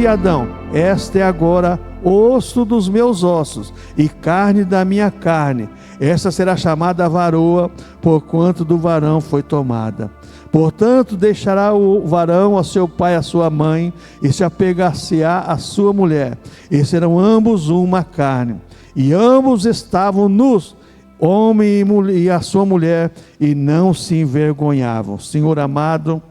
Disse Adão: esta é agora osso dos meus ossos e carne da minha carne. Esta será chamada varoa, porquanto do varão foi tomada. Portanto, deixará o varão a seu pai e a sua mãe, e se apegar-se-á a sua mulher, e serão ambos uma carne. E ambos estavam nus, homem e a sua mulher, e não se envergonhavam. Senhor amado,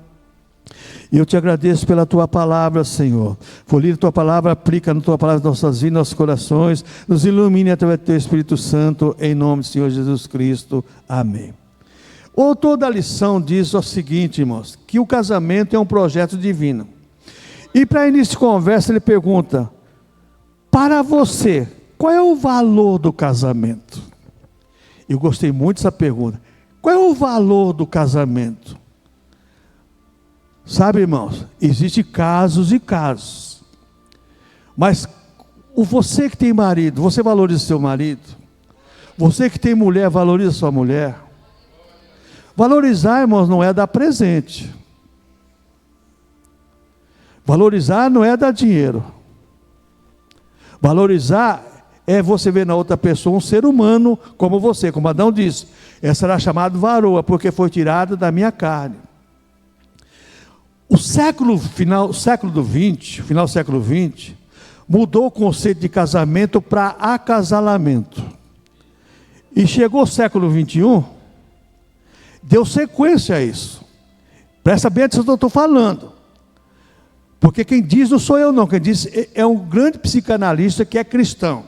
eu te agradeço pela tua palavra, Senhor. Foi lida a tua palavra, aplica na tua palavra nossas vidas, nossos corações, nos ilumine através do teu Espírito Santo, em nome do Senhor Jesus Cristo. Amém. O autor da lição diz o seguinte, irmãos, que o casamento é um projeto divino. E para início de conversa ele pergunta: para você, qual é o valor do casamento? Eu gostei muito dessa pergunta. Qual é o valor do casamento? Sabe, irmãos, existem casos e casos. Mas você que tem marido, você valoriza seu marido? Você que tem mulher, valoriza sua mulher? Valorizar, irmãos, não é dar presente. Valorizar não é dar dinheiro. Valorizar é você ver na outra pessoa um ser humano como você. Como Adão disse, essa será chamada varoa, porque foi tirada da minha carne. Final do século XX, mudou o conceito de casamento para acasalamento. E chegou o século XXI, deu sequência a isso. Presta bem atenção no que eu estou falando. Porque quem diz não sou eu não, quem diz é um grande psicanalista que é cristão.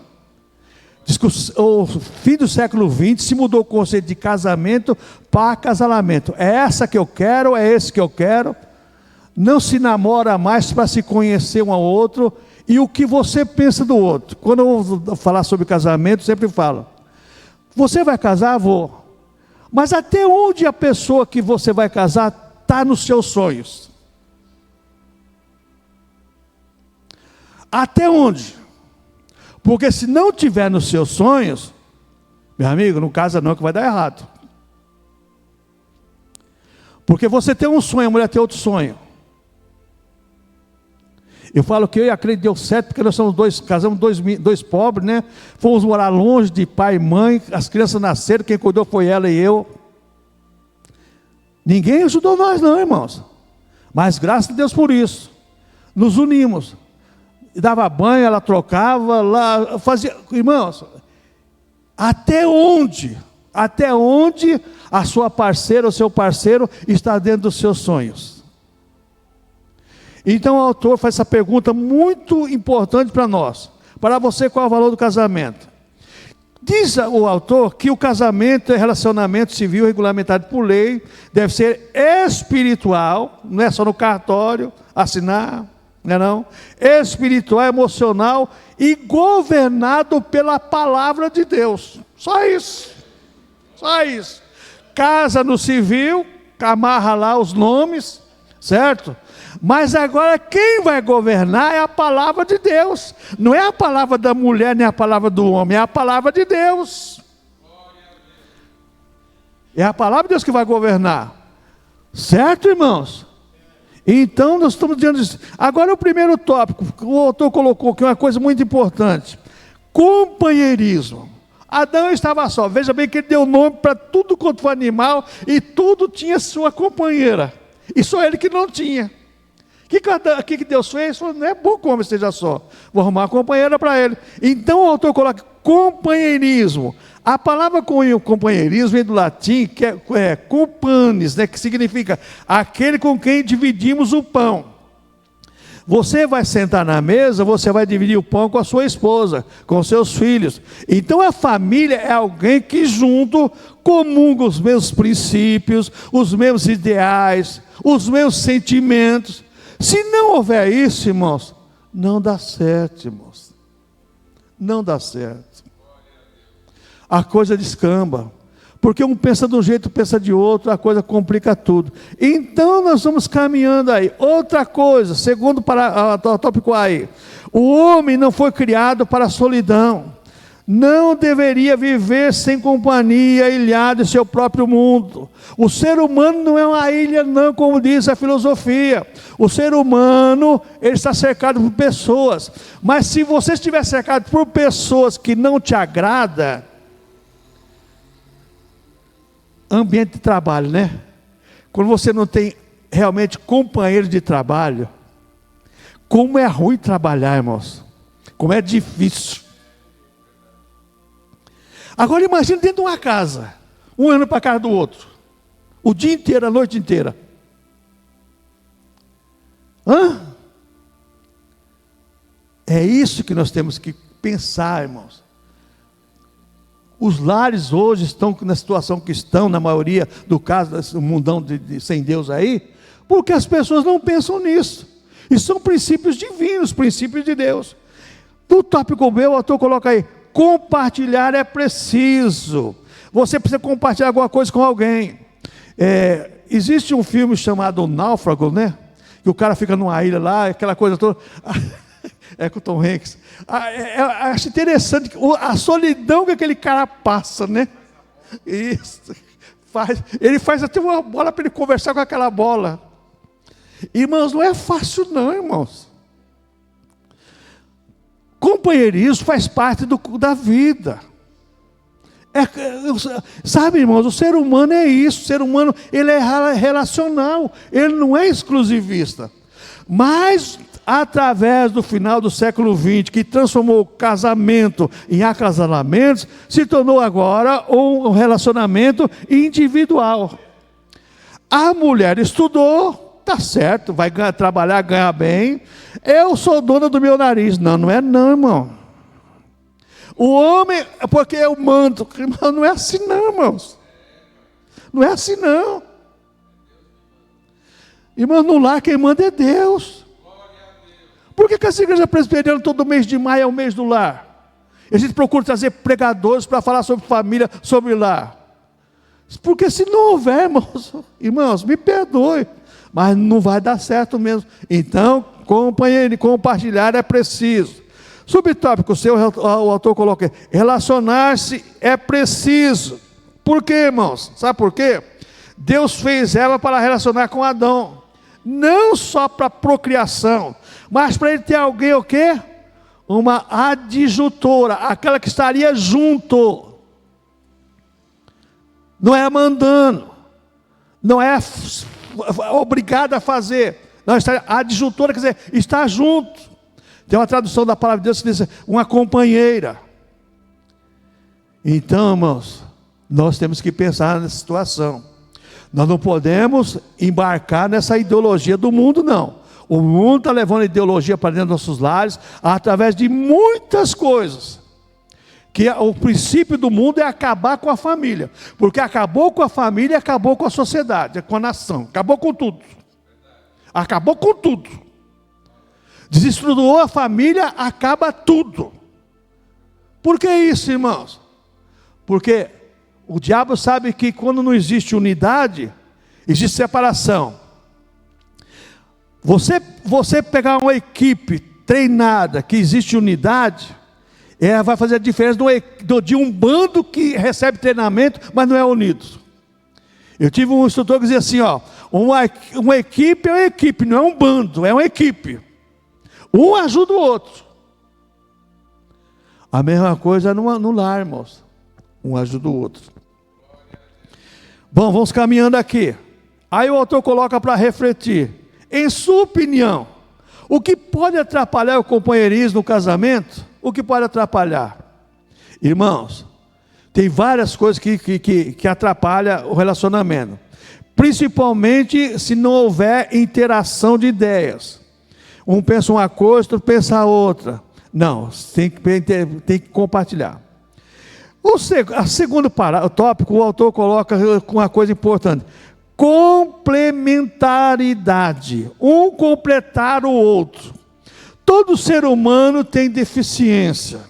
Diz que o fim do século XX se mudou o conceito de casamento para acasalamento. É essa que eu quero, é esse que eu quero. Não se namora mais para se conhecer um ao outro e o que você pensa do outro. Quando eu vou falar sobre casamento, sempre falo: você vai casar? Vou. Mas até onde a pessoa que você vai casar está nos seus sonhos? Até onde? Porque se não tiver nos seus sonhos, meu amigo, não casa não, que vai dar errado. Porque você tem um sonho, a mulher tem outro sonho. Eu falo que eu e a Cleide deu certo, porque nós somos casamos dois pobres, né? Fomos morar longe de pai e mãe, as crianças nasceram, quem cuidou foi ela e eu. Ninguém ajudou nós não, irmãos. Mas graças a Deus por isso. Nos unimos. Dava banho, ela trocava, lá fazia. Irmãos, até onde a sua parceira ou seu parceiro está dentro dos seus sonhos? Então o autor faz essa pergunta muito importante para nós. Para você, qual é o valor do casamento? Diz o autor que o casamento é relacionamento civil regulamentado por lei, deve ser espiritual, não é só no cartório, assinar, não é não? Espiritual, emocional e governado pela palavra de Deus. Só isso. Só isso. Casa no civil, amarra lá os nomes, certo? Mas agora quem vai governar é a palavra de Deus. Não é a palavra da mulher nem a palavra do homem, é a palavra de Deus. É a palavra de Deus que vai governar. Certo, irmãos? Então nós estamos diante disso. Agora o primeiro tópico, o autor colocou que é uma coisa muito importante: companheirismo. Adão estava só. Veja bem que ele deu nome para tudo quanto foi animal, e tudo tinha sua companheira. E só ele que não tinha. O que Deus fez? Falou: não é bom que o homem esteja só, vou arrumar uma companheira para ele. Então o autor coloca companheirismo. A palavra companheirismo vem do latim, que é companis, né, que significa aquele com quem dividimos o pão. Você vai sentar na mesa, você vai dividir o pão com a sua esposa, com seus filhos. Então a família é alguém que junto comunga os mesmos princípios, os mesmos ideais, os mesmos sentimentos. Se não houver isso, irmãos, não dá certo, irmãos. Não dá certo. A coisa descamba. Porque um pensa de um jeito, pensa de outro, a coisa complica tudo. Então nós vamos caminhando aí. Outra coisa, segundo tópico aí: o homem não foi criado para a solidão. não deveria viver sem companhia, ilhado em seu próprio mundo. O ser humano não é uma ilha, não, como diz a filosofia. O ser humano, ele está cercado por pessoas. Mas se você estiver cercado por pessoas que não te agradam, ambiente de trabalho, né? Quando você não tem realmente companheiro de trabalho, como é ruim trabalhar, irmãos. Como é difícil. Agora imagine dentro de uma casa, um ano para a casa do outro, o dia inteiro, a noite inteira. É isso que nós temos que pensar, irmãos. Os lares hoje estão na situação que estão, na maioria do caso, do mundão sem Deus aí, porque as pessoas não pensam nisso. E são princípios divinos, princípios de Deus. No tópico B, o autor coloca aí, compartilhar é preciso. Você precisa compartilhar alguma coisa com alguém. Existe um filme chamado Náufrago, né? Que o cara fica numa ilha lá, aquela coisa toda. É com o Tom Hanks. Acho interessante a solidão que aquele cara passa, né? Isso. Ele faz até uma bola para ele conversar com aquela bola. Irmãos, não é fácil não, irmãos. Companheirismo faz parte da vida. Sabe, irmãos, o ser humano é isso. O ser humano, ele é relacional. Ele não é exclusivista. Mas, através do final do século XX, que transformou o casamento em acasalamentos, se tornou agora um relacionamento individual. A mulher estudou, tá certo, vai trabalhar, ganhar bem. Eu sou dona do meu nariz. Não, não é não, irmão. O homem, porque eu mando. Irmão, não é assim não, irmãos. Não é assim não. Irmão, no lar quem manda é Deus. Por que essa igreja presbiteriana todo mês de maio é o mês do lar? A gente procura trazer pregadores para falar sobre família, sobre lar. Porque se não houver, irmãos, me perdoe, mas não vai dar certo mesmo. Então, compartilhar é preciso. Subtópico, o autor coloca, relacionar-se é preciso. Por quê, irmãos? Sabe por quê? Deus fez Eva para relacionar com Adão. Não só para procriação, mas para ele ter alguém o quê? Uma adjutora, aquela que estaria junto. Não é mandando, não é obrigada a fazer. Não, a adjutora quer dizer, está junto. Tem uma tradução da palavra de Deus que diz, uma companheira. Então, irmãos, nós temos que pensar nessa situação. Nós não podemos embarcar nessa ideologia do mundo, não. O mundo está levando a ideologia para dentro dos nossos lares, através de muitas coisas. Que o princípio do mundo é acabar com a família. Porque acabou com a família, acabou com a sociedade, com a nação. Acabou com tudo. Acabou com tudo. Desestruturou a família, acaba tudo. Por que isso, irmãos? Porque o diabo sabe que quando não existe unidade, existe separação. Você pegar uma equipe treinada, que existe unidade, ela vai fazer a diferença de um bando que recebe treinamento, mas não é unido. Eu tive um instrutor que dizia assim, uma equipe é uma equipe, não é um bando, é uma equipe. Um ajuda o outro. A mesma coisa no lar, irmãos. Um ajuda o outro. Bom, vamos caminhando aqui. Aí o autor coloca para refletir. Em sua opinião, o que pode atrapalhar o companheirismo no casamento? O que pode atrapalhar? Irmãos, tem várias coisas que atrapalham o relacionamento. Principalmente se não houver interação de ideias. Um pensa uma coisa, outro pensa outra. Não, tem que compartilhar. O segundo tópico, o autor coloca uma coisa importante. Complementaridade. Um completar o outro. Todo ser humano tem deficiência.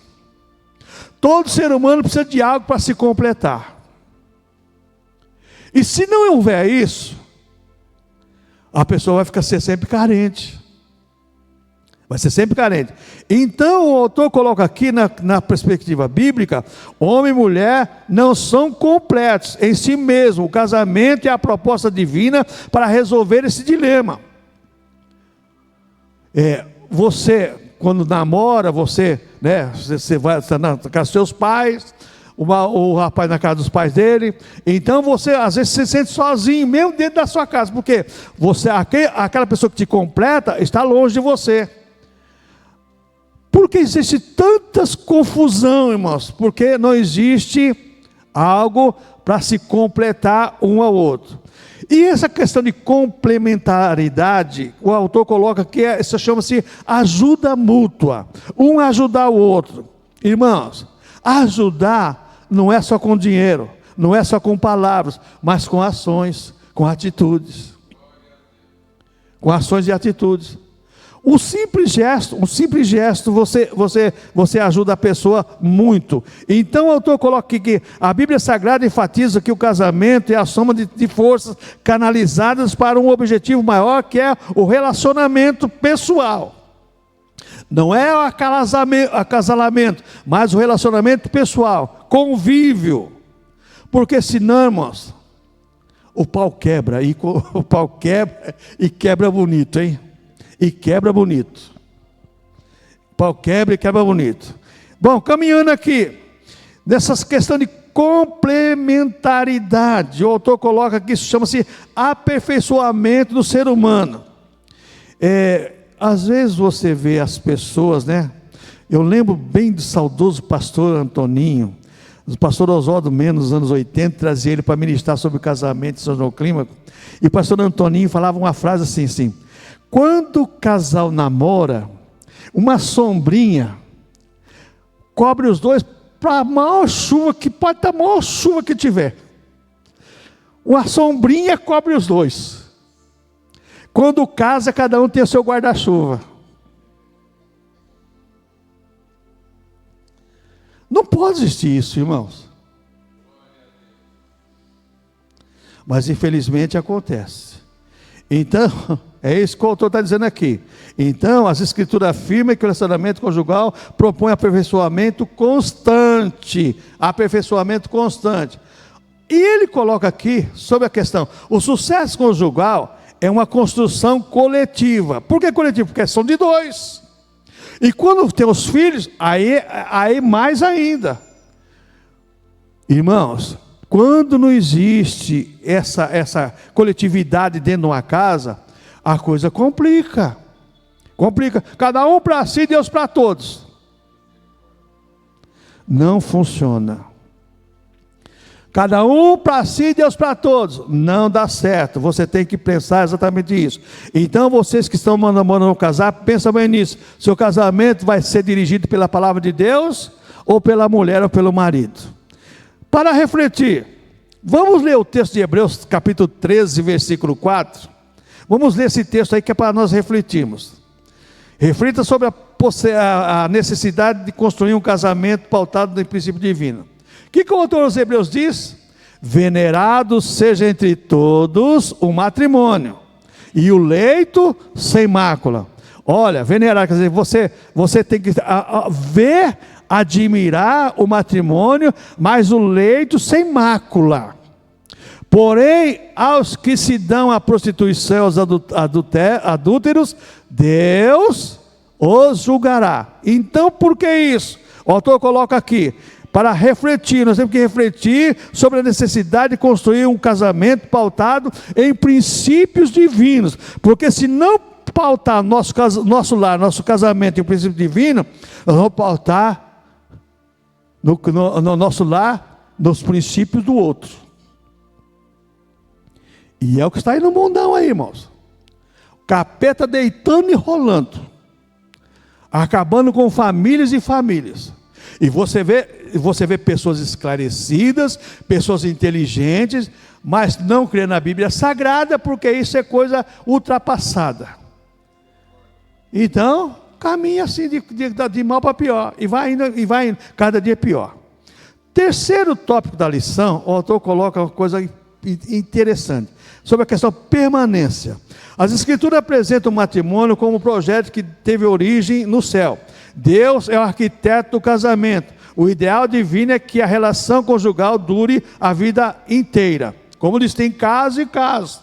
Todo ser humano precisa de algo para se completar. E se não houver isso, a pessoa vai ficar sempre carente. Vai ser sempre carente. Então o autor coloca aqui na perspectiva bíblica, homem e mulher não são completos em si mesmo. O casamento é a proposta divina para resolver esse dilema. Você, quando namora, você vai na casa dos seus pais, o rapaz na casa dos pais dele, então você às vezes se sente sozinho, mesmo dentro da sua casa, porque aquela pessoa que te completa está longe de você. Por que existe tantas confusão, irmãos? Porque não existe algo para se completar um ao outro. E essa questão de complementaridade, o autor coloca que isso chama-se ajuda mútua. Um ajudar o outro. Irmãos, ajudar não é só com dinheiro, não é só com palavras, mas com ações, com atitudes. Com ações e atitudes. Um simples gesto, você ajuda a pessoa muito. Então o autor coloca aqui que a Bíblia Sagrada enfatiza que o casamento é a soma de forças canalizadas para um objetivo maior, que é o relacionamento pessoal. Não é o acasalamento, mas o relacionamento pessoal, convívio. Porque senão, irmãos, o pau quebra, e quebra bonito, hein? E quebra bonito. Pau quebra e quebra bonito. Bom, caminhando aqui, nessas questões de complementaridade, o autor coloca que isso chama-se aperfeiçoamento do ser humano. Às vezes você vê as pessoas, eu lembro bem do saudoso pastor Antoninho, o pastor Oswaldo Mendes, nos anos 80, trazia ele para ministrar sobre o casamento em São João Clímaco, e o pastor Antoninho falava uma frase assim, quando o casal namora, uma sombrinha cobre os dois para a maior chuva, que pode estar a maior chuva que tiver. Uma sombrinha cobre os dois. Quando casa, cada um tem o seu guarda-chuva. Não pode existir isso, irmãos. Mas infelizmente acontece. Então, é isso que o autor está dizendo aqui. Então, as escrituras afirmam que o relacionamento conjugal propõe aperfeiçoamento constante. Aperfeiçoamento constante. E ele coloca aqui sobre a questão, o sucesso conjugal é uma construção coletiva. Por que coletiva? Porque são de dois. E quando tem os filhos, aí mais ainda. Irmãos, quando não existe essa coletividade dentro de uma casa, a coisa complica. Complica. Cada um para si, Deus para todos. Não funciona. Cada um para si, Deus para todos. Não dá certo. Você tem que pensar exatamente isso. Então, vocês que estão mandando casar, pensa bem nisso. Seu casamento vai ser dirigido pela palavra de Deus, ou pela mulher, ou pelo marido. Para refletir, vamos ler o texto de Hebreus, capítulo 13, versículo 4. Vamos ler esse texto aí que é para nós refletirmos. Reflita sobre a necessidade de construir um casamento pautado no princípio divino. O que o autor dos Hebreus diz? Venerado seja entre todos o matrimônio, e o leito sem mácula. Olha, venerar, quer dizer, você tem que ver, admirar o matrimônio, mas o leito sem mácula. Porém, aos que se dão à prostituição, aos adúlteros, Deus os julgará. Então, por que isso? O autor coloca aqui, para refletir, nós temos que refletir sobre a necessidade de construir um casamento pautado em princípios divinos, porque se não pautar nosso lar, nosso casamento em princípio divino, nós vamos pautar no nosso lar, nos princípios do outro. E é o que está aí no mundão aí, irmãos. Capeta deitando e rolando, acabando com famílias e famílias. E você vê pessoas esclarecidas, pessoas inteligentes, mas não crê na Bíblia Sagrada, porque isso é coisa ultrapassada. Então, caminha assim de mal para pior, e vai indo, cada dia pior. Terceiro tópico da lição, o autor coloca uma coisa interessante, sobre a questão permanência. As Escrituras apresentam o matrimônio como um projeto que teve origem no céu. Deus é o arquiteto do casamento. O ideal divino é que a relação conjugal dure a vida inteira. Como diz, tem caso e caso.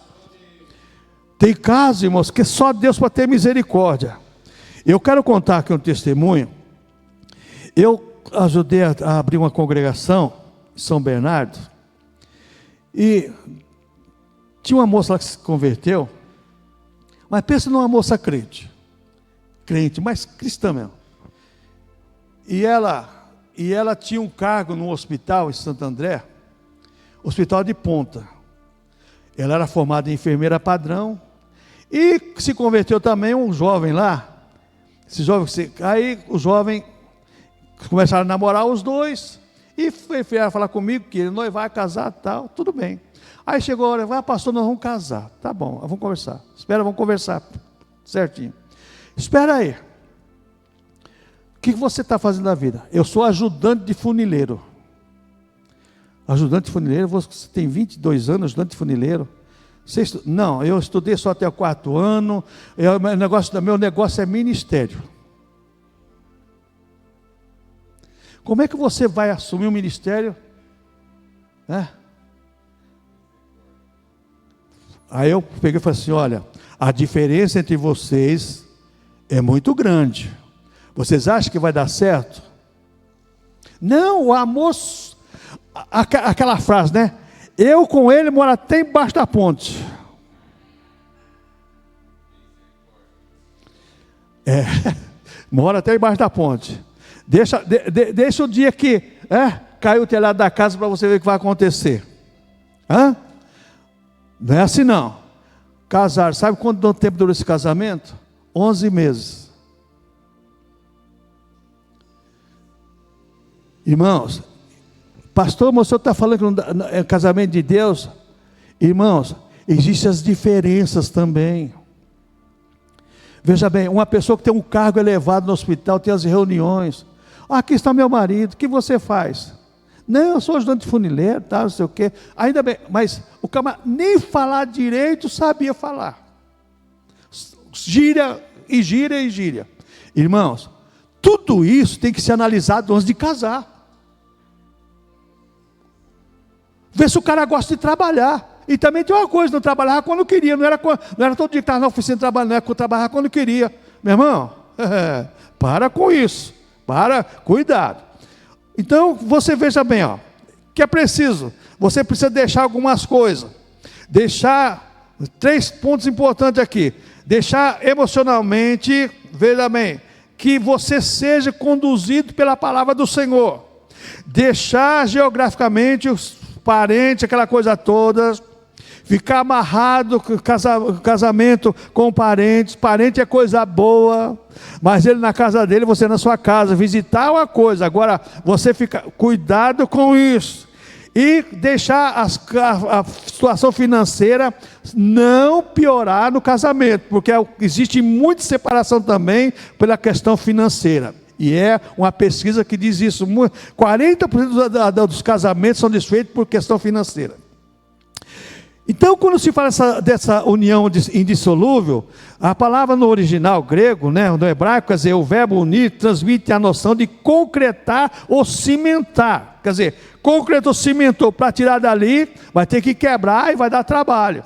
Tem caso, irmãos, que só Deus pode ter misericórdia. Eu quero contar aqui um testemunho. Eu ajudei a abrir uma congregação em São Bernardo. E tinha uma moça lá que se converteu. Mas pensa numa moça crente, mas cristã mesmo. E ela tinha um cargo no hospital em Santo André, hospital de ponta. Ela era formada em enfermeira padrão, e se converteu também um jovem lá. Aí o jovem começaram a namorar os dois, e foi falar comigo que ele noivar, casar e tal, tudo bem. Aí chegou a hora, pastor, nós vamos casar. Tá bom, vamos conversar. Vamos conversar certinho. Espera aí. O que você está fazendo na vida? Eu sou ajudante de funileiro. Ajudante de funileiro, você tem 22 anos, ajudante de funileiro. Não, eu estudei só até o 4º ano. Meu negócio é ministério. Como é que você vai assumir um ministério? Aí eu peguei e falei assim, olha, a diferença entre vocês é muito grande. Vocês acham que vai dar certo? Não, o amor, aquela frase, né? Eu com ele moro até embaixo da ponte. Mora até embaixo da ponte. Deixa o dia que caiu o telhado da casa para você ver o que vai acontecer. Não é assim não. Casar, sabe quanto tempo durou esse casamento? 11 meses. Irmãos, pastor, mas o senhor está falando que não é casamento de Deus? Irmãos, existem as diferenças também. Veja bem, uma pessoa que tem um cargo elevado no hospital, tem as reuniões. Aqui está meu marido, o que você faz? Não, eu sou ajudante de funileiro, tá, não sei o quê. Ainda bem, mas o camarada nem falar direito sabia falar. Gira e gira e gira. Irmãos, tudo isso tem que ser analisado antes de casar. Ver se o cara gosta de trabalhar. E também tem uma coisa, não trabalhava quando queria. Não era todo dia que estava na oficina trabalhando, não era trabalhar quando queria. Meu irmão, para com isso. Cuidado. Então, você veja bem, que é preciso, você precisa deixar algumas coisas, deixar 3 pontos importantes aqui, deixar emocionalmente, veja bem, que você seja conduzido pela palavra do Senhor, deixar geograficamente os parentes, aquela coisa toda, ficar amarrado com casamento com parentes é coisa boa, mas ele na casa dele, você na sua casa, visitar é uma coisa, agora você fica, cuidado com isso, e deixar a situação financeira não piorar no casamento, porque existe muita separação também pela questão financeira, e é uma pesquisa que diz isso, 40% dos casamentos são desfeitos por questão financeira. Então, quando se fala dessa união indissolúvel, a palavra no original grego, no hebraico, quer dizer, o verbo unir transmite a noção de concretar ou cimentar. Quer dizer, concretou, cimentou, para tirar dali, vai ter que quebrar e vai dar trabalho.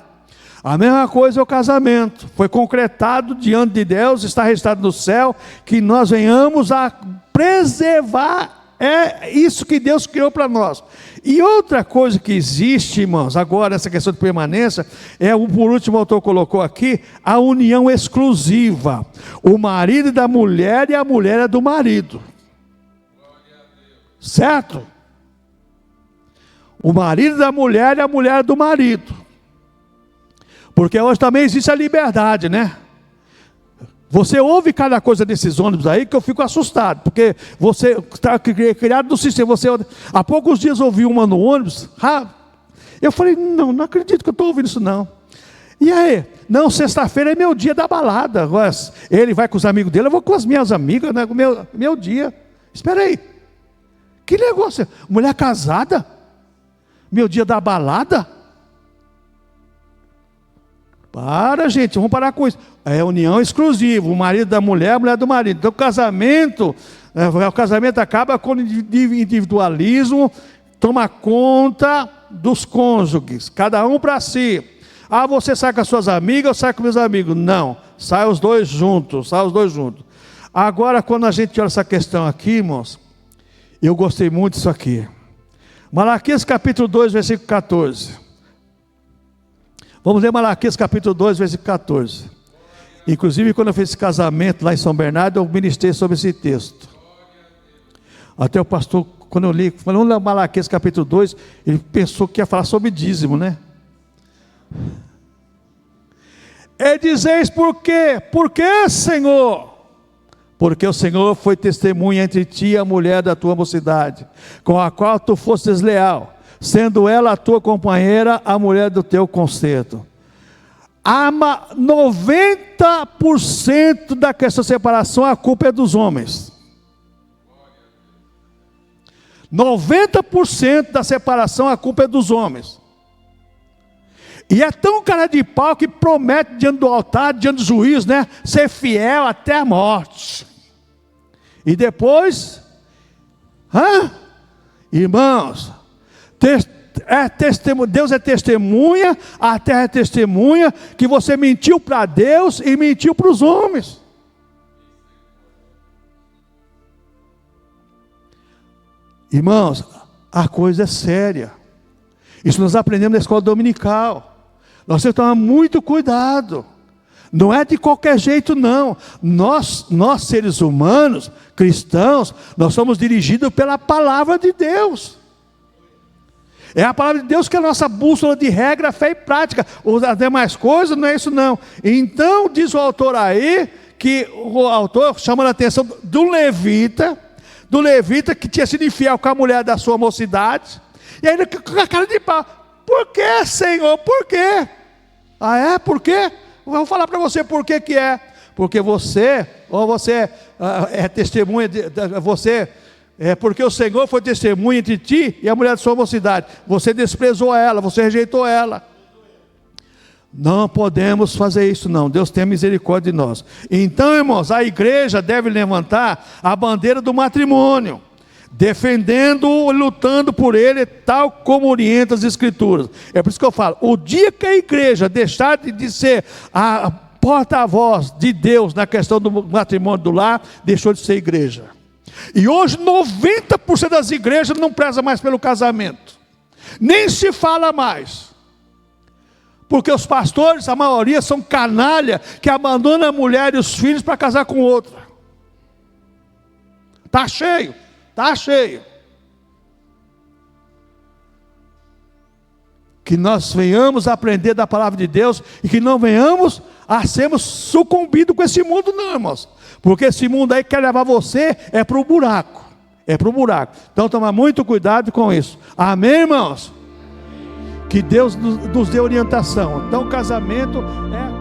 A mesma coisa é o casamento. Foi concretado diante de Deus, está registrado no céu, que nós venhamos a preservar. É isso que Deus criou para nós. E outra coisa que existe, irmãos, agora essa questão de permanência, por último o autor colocou aqui, a união exclusiva. O marido é da mulher e a mulher é do marido. Certo? O marido da mulher e a mulher é do marido. Porque hoje também existe a liberdade, né? Você ouve cada coisa desses ônibus aí que eu fico assustado, porque você está criado no sistema. Há poucos dias eu ouvi uma no ônibus, eu falei, não acredito que eu estou ouvindo isso não. E aí? Não, sexta-feira é meu dia da balada. Ele vai com os amigos dele, eu vou com as minhas amigas, né? Meu dia. Espera aí, que negócio? Mulher casada? Meu dia da balada? Para, gente, vamos parar com isso. É união exclusiva, o marido da mulher, a mulher do marido. Então o casamento acaba com o individualismo, toma conta dos cônjuges, cada um para si. Ah, você sai com as suas amigas, eu saio com meus amigos. Não, sai os dois juntos, Agora, quando a gente olha essa questão aqui, irmãos, eu gostei muito disso aqui. Malaquias capítulo 2, versículo 14. Vamos ler Malaquias capítulo 2, versículo 14. Inclusive, quando eu fiz esse casamento lá em São Bernardo, eu ministrei sobre esse texto. Até o pastor, quando eu li, falando lá Malaquias capítulo 2, ele pensou que ia falar sobre dízimo, né? Dizeis por quê? Por quê, Senhor? Porque o Senhor foi testemunha entre ti e a mulher da tua mocidade, com a qual tu foste desleal, sendo ela a tua companheira, a mulher do teu concerto. 90% da questão de separação, a culpa é dos homens. 90% da separação, a culpa é dos homens. E é tão cara de pau que promete diante do altar, diante do juiz, né? Ser fiel até a morte. E depois, irmãos, Deus é testemunha, a terra é testemunha, que você mentiu para Deus e mentiu para os homens. Irmãos, a coisa é séria. Isso nós aprendemos na escola dominical. Nós temos que tomar muito cuidado. Não é de qualquer jeito, não. Nós seres humanos, cristãos, nós somos dirigidos pela palavra de Deus. É a palavra de Deus que é a nossa bússola de regra, fé e prática. As demais coisas não é isso, não. Então, diz o autor aí, que o autor chamando a atenção do levita que tinha sido infiel com a mulher da sua mocidade, e ainda com a cara de pau. Por que, Senhor? Por quê? Por quê? Vou falar para você por que que é. Porque você é testemunha, porque o Senhor foi testemunha entre ti e a mulher da sua mocidade. Você desprezou ela, você rejeitou ela. Não podemos fazer isso, não. Deus tem misericórdia de nós. Então, irmãos, a igreja deve levantar a bandeira do matrimônio, defendendo, lutando por ele, tal como orienta as Escrituras. É por isso que eu falo, o dia que a igreja deixar de ser a porta-voz de Deus na questão do matrimônio do lar, deixou de ser igreja. E hoje 90% das igrejas não prezam mais pelo casamento, nem se fala mais, porque os pastores, a maioria são canalha, que abandonam a mulher e os filhos para casar com outra. Está cheio. Está cheio. Que nós venhamos a aprender da palavra de Deus e que não venhamos a sermos sucumbidos com esse mundo, não, irmãos. Porque esse mundo aí quer levar você para o buraco. Então toma muito cuidado com isso. Amém, irmãos? Que Deus nos dê orientação. Então o casamento é